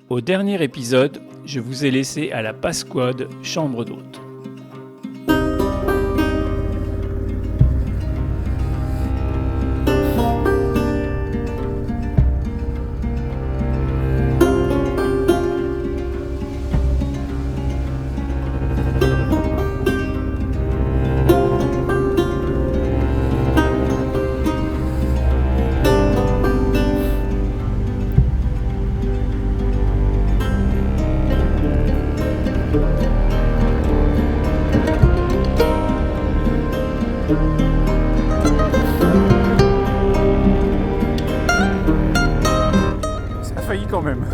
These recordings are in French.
Au dernier épisode, je vous ai laissé à la Pasquode chambre d'hôte. Quand même.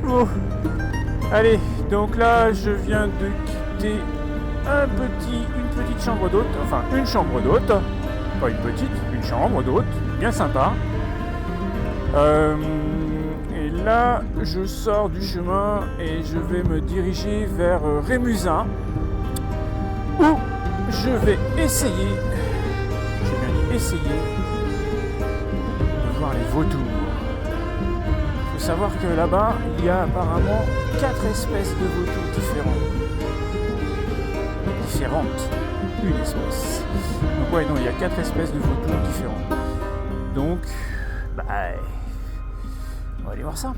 Bon. Allez, donc là je viens de quitter une petite chambre d'hôte, enfin une chambre d'hôte, pas une petite, une chambre d'hôte, bien sympa. Et là je sors du chemin et je vais me diriger vers Rémusin, où je vais essayer, j'ai bien dit essayer, de voir les vautours. Il faut savoir que là-bas, il y a apparemment 4 espèces de vautours différentes. Une espèce. Donc ouais, non, il y a 4 espèces de vautours différentes. Donc, on va aller voir ça.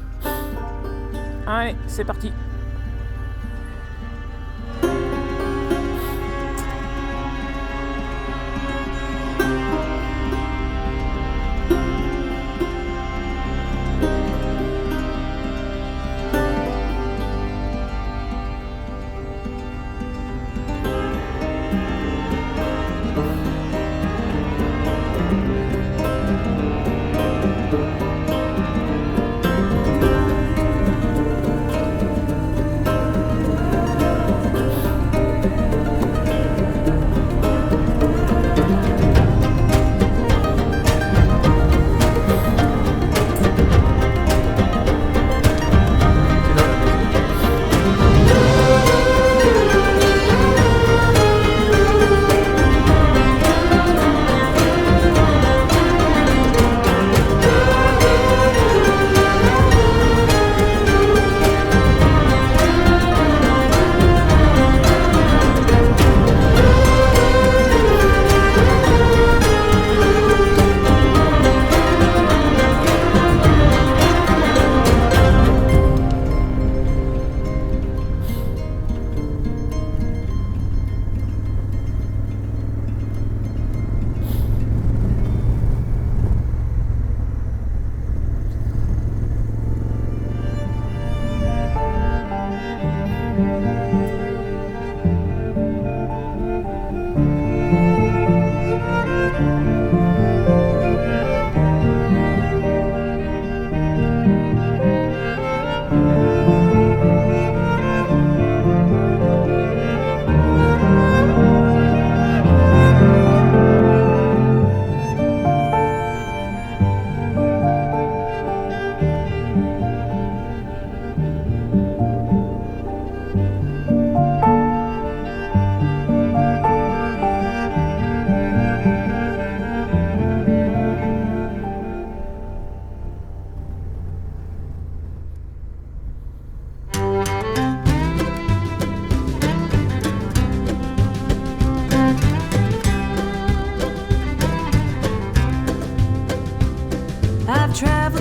Allez, c'est parti.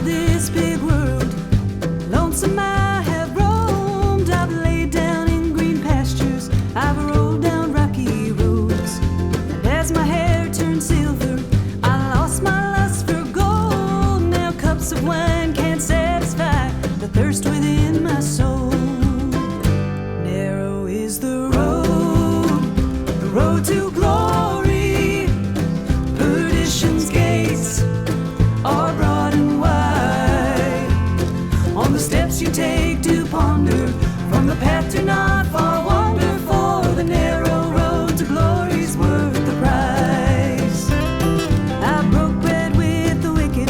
This big world, lonesome I have roamed. I've laid down in green pastures, I've rolled down rocky roads. And as my hair turned silver, I lost my lust for gold. Now cups of wine can't satisfy the thirst within my soul. Narrow is the road to glory. Perdition's gates are broad and wide. On the steps you take to ponder, from the path to not far wander, for the narrow road to glory's worth the price. I broke bread with the wicked,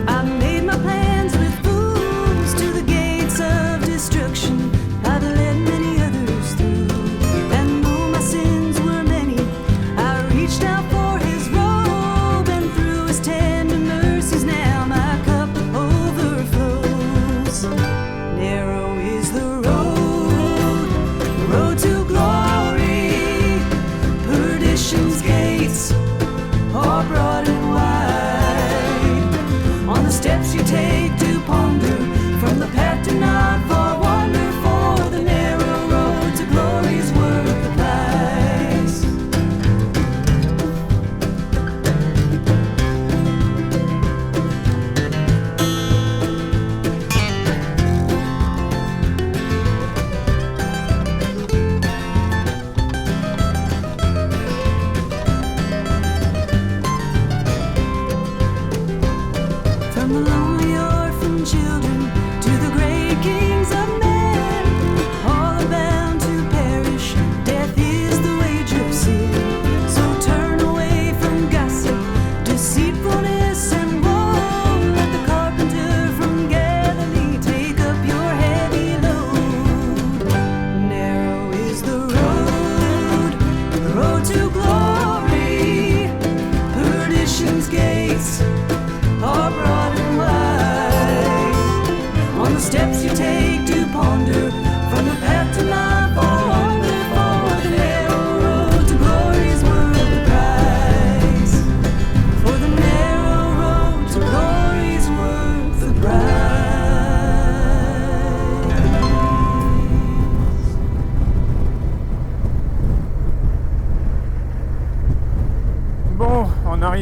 I made my plans with fools. To the gates of destruction I'd led many others through. And though my sins were many, I reached out for his robe, and through his tender mercies now my cup overflows.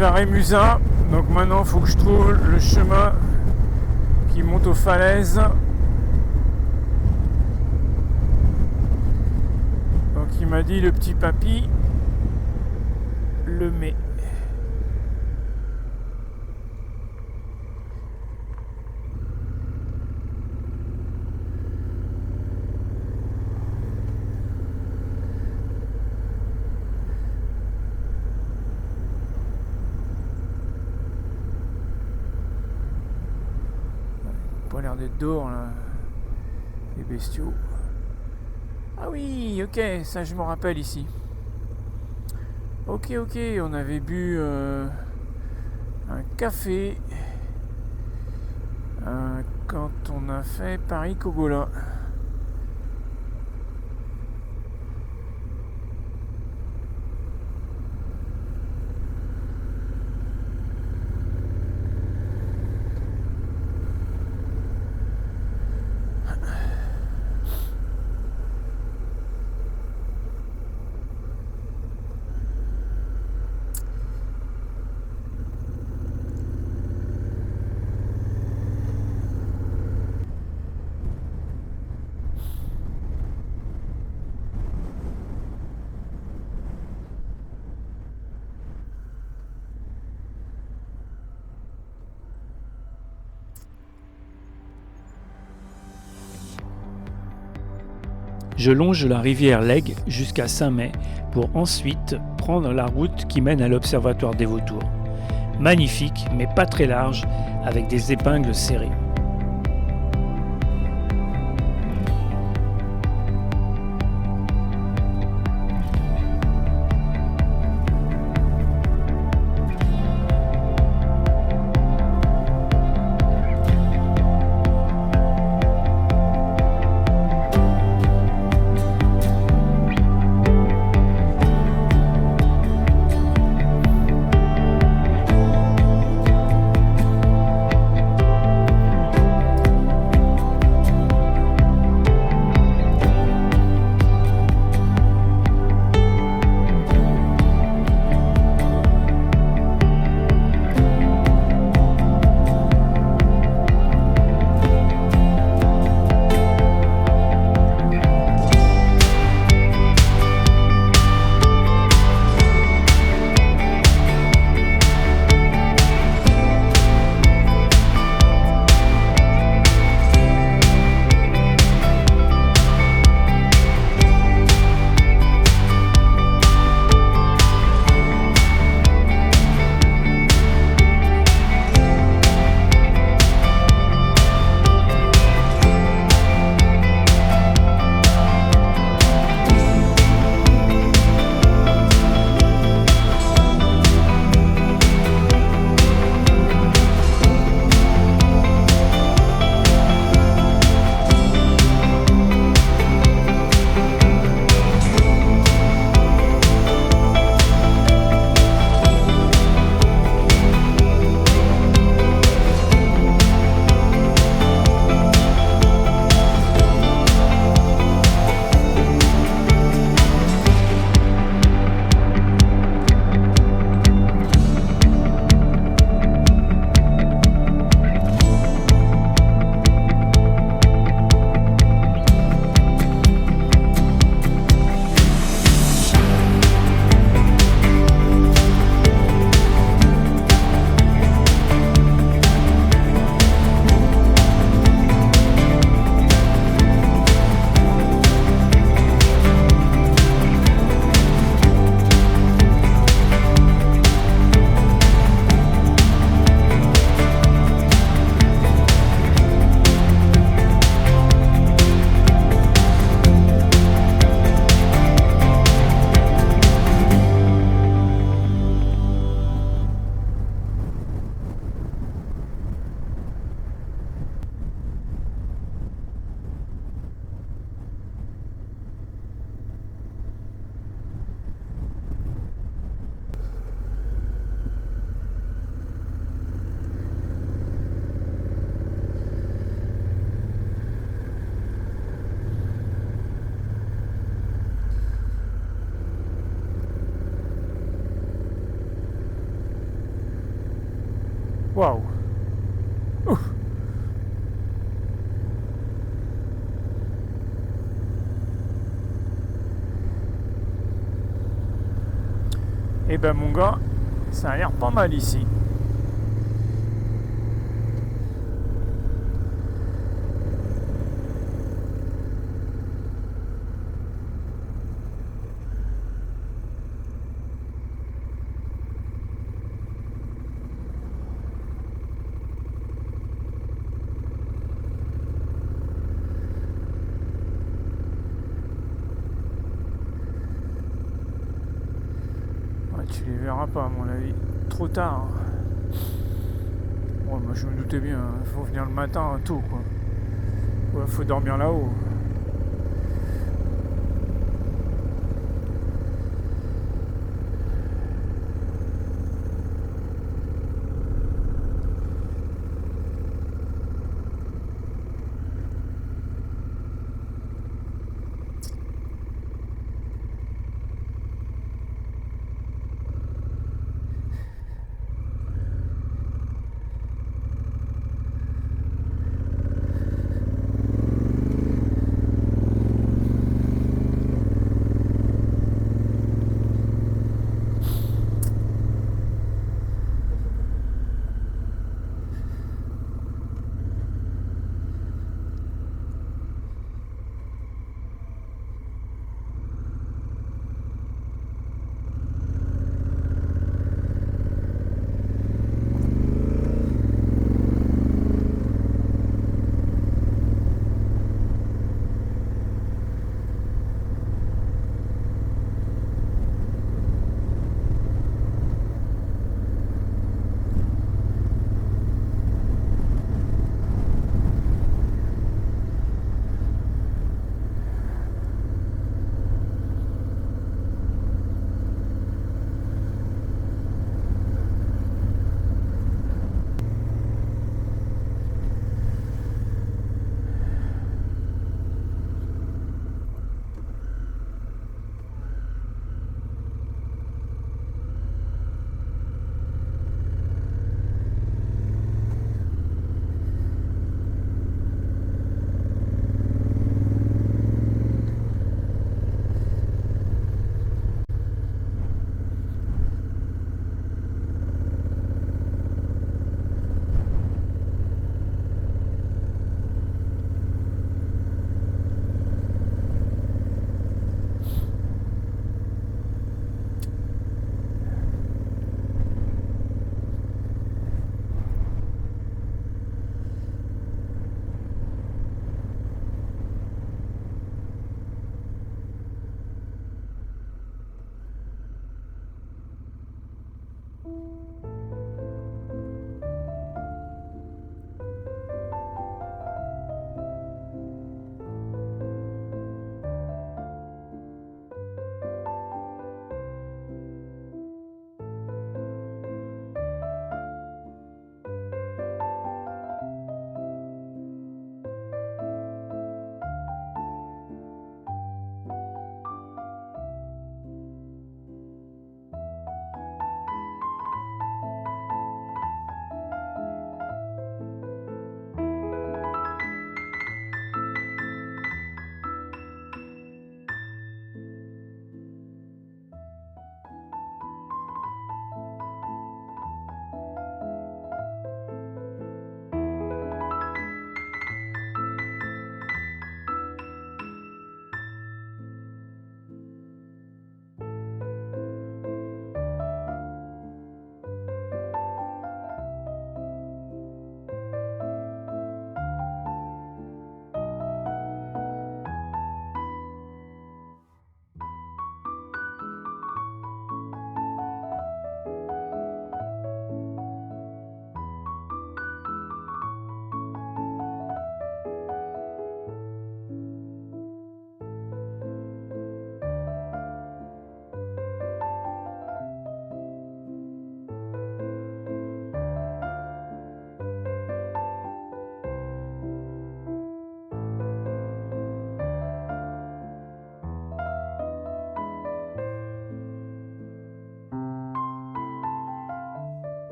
arrive à Rémusat. Donc maintenant, il faut que je trouve le chemin qui monte aux falaises. Donc il m'a dit le petit papy le met. Pas l'air d'être dehors là, les bestiaux. Ah oui, ok, ça je m'en rappelle ici. Ok, on avait bu un café quand on a fait Paris-Kogola. Je longe la rivière l'Aigle jusqu'à Saint-Mey pour ensuite prendre la route qui mène à l'observatoire des vautours. Magnifique, mais pas très large, avec des épingles serrées. Eh ben mon gars, ça a l'air pas mal ici. Tu les verras pas à mon avis. Trop tard. Bon, moi je me doutais bien, faut venir le matin tôt quoi. Ouais, faut dormir là-haut.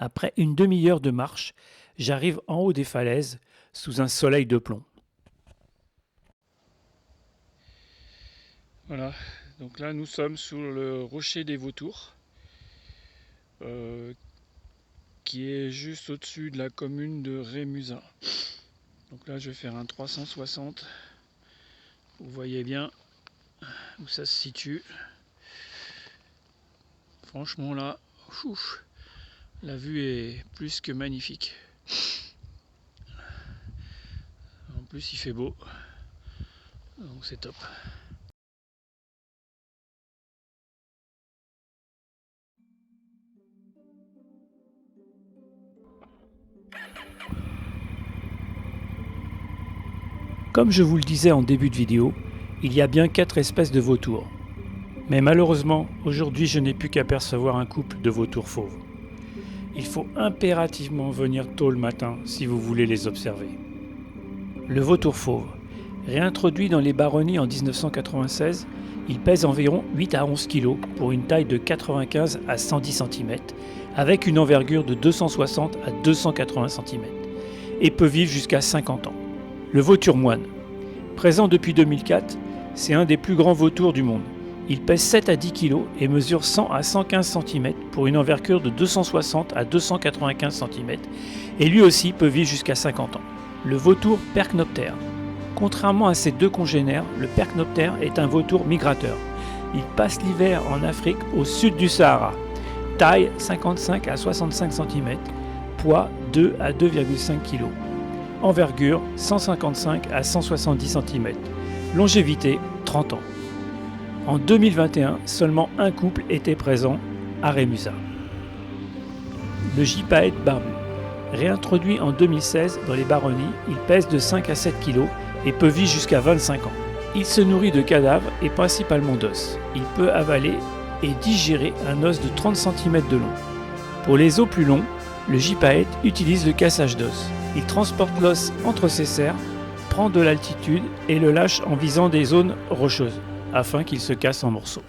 Après une demi-heure de marche, j'arrive en haut des falaises, sous un soleil de plomb. Voilà, donc là nous sommes sur le rocher des Vautours, qui est juste au-dessus de la commune de Rémusat. Donc là je vais faire un 360, vous voyez bien où ça se situe. Franchement là, la vue est plus que magnifique. En plus il fait beau, donc c'est top. Comme je vous le disais en début de vidéo, il y a bien 4 espèces de vautours. Mais malheureusement, aujourd'hui je n'ai plus qu'apercevoir un couple de vautours fauves. Il faut impérativement venir tôt le matin si vous voulez les observer. Le vautour fauve, réintroduit dans les baronnies en 1996, il pèse environ 8 à 11 kg pour une taille de 95 à 110 cm, avec une envergure de 260 à 280 cm, et peut vivre jusqu'à 50 ans. Le vautour moine, présent depuis 2004, c'est un des plus grands vautours du monde. Il pèse 7 à 10 kg et mesure 100 à 115 cm pour une envergure de 260 à 295 cm, et lui aussi peut vivre jusqu'à 50 ans. Le vautour percnoptère. Contrairement à ses deux congénères, le percnoptère est un vautour migrateur. Il passe l'hiver en Afrique au sud du Sahara. Taille 55 à 65 cm, poids 2 à 2,5 kg. Envergure 155 à 170 cm. Longévité 30 ans. En 2021, seulement un couple était présent à Rémusat. Le gypaète barbu. Réintroduit en 2016 dans les baronnies, il pèse de 5 à 7 kg et peut vivre jusqu'à 25 ans. Il se nourrit de cadavres et principalement d'os. Il peut avaler et digérer un os de 30 cm de long. Pour les os plus longs, le gypaète utilise le cassage d'os. Il transporte l'os entre ses serres, prend de l'altitude et le lâche en visant des zones rocheuses, afin qu'il se casse en morceaux.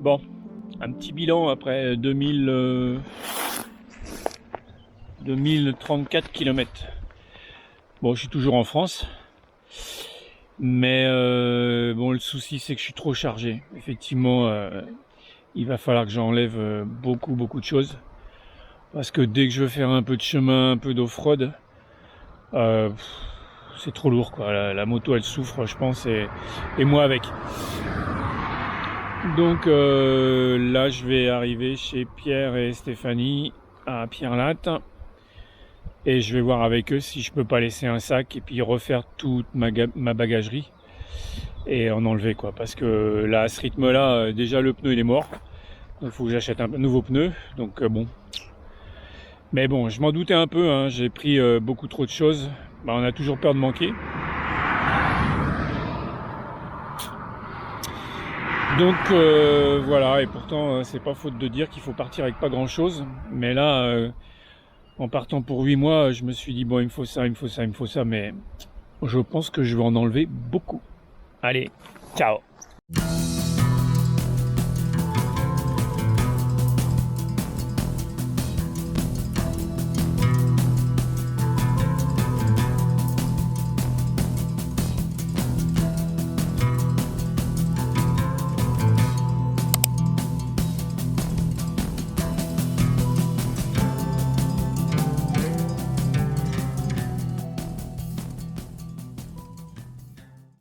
Bon, un petit bilan après 2034 km. Bon, je suis toujours en France, mais bon, le souci c'est que je suis trop chargé. Effectivement, il va falloir que j'enlève beaucoup de choses, parce que dès que je veux faire un peu de chemin, un peu d'off-road, c'est trop lourd, quoi. La moto elle souffre, je pense, et moi avec. Donc là je vais arriver chez Pierre et Stéphanie à Pierrelatte, Et je vais voir avec eux si je peux pas laisser un sac et puis refaire toute ma bagagerie et en enlever quoi. Parce que là, à ce rythme-là, déjà le pneu il est mort. Donc il faut que j'achète un nouveau pneu. Donc bon. Mais bon, je m'en doutais un peu, hein. J'ai pris beaucoup trop de choses. Bah, on a toujours peur de manquer. Donc voilà, et pourtant c'est pas faute de dire qu'il faut partir avec pas grand chose. Mais là, en partant pour 8 mois, je me suis dit bon, il me faut ça, il me faut ça, il me faut ça, mais je pense que je vais en enlever beaucoup. Allez, ciao!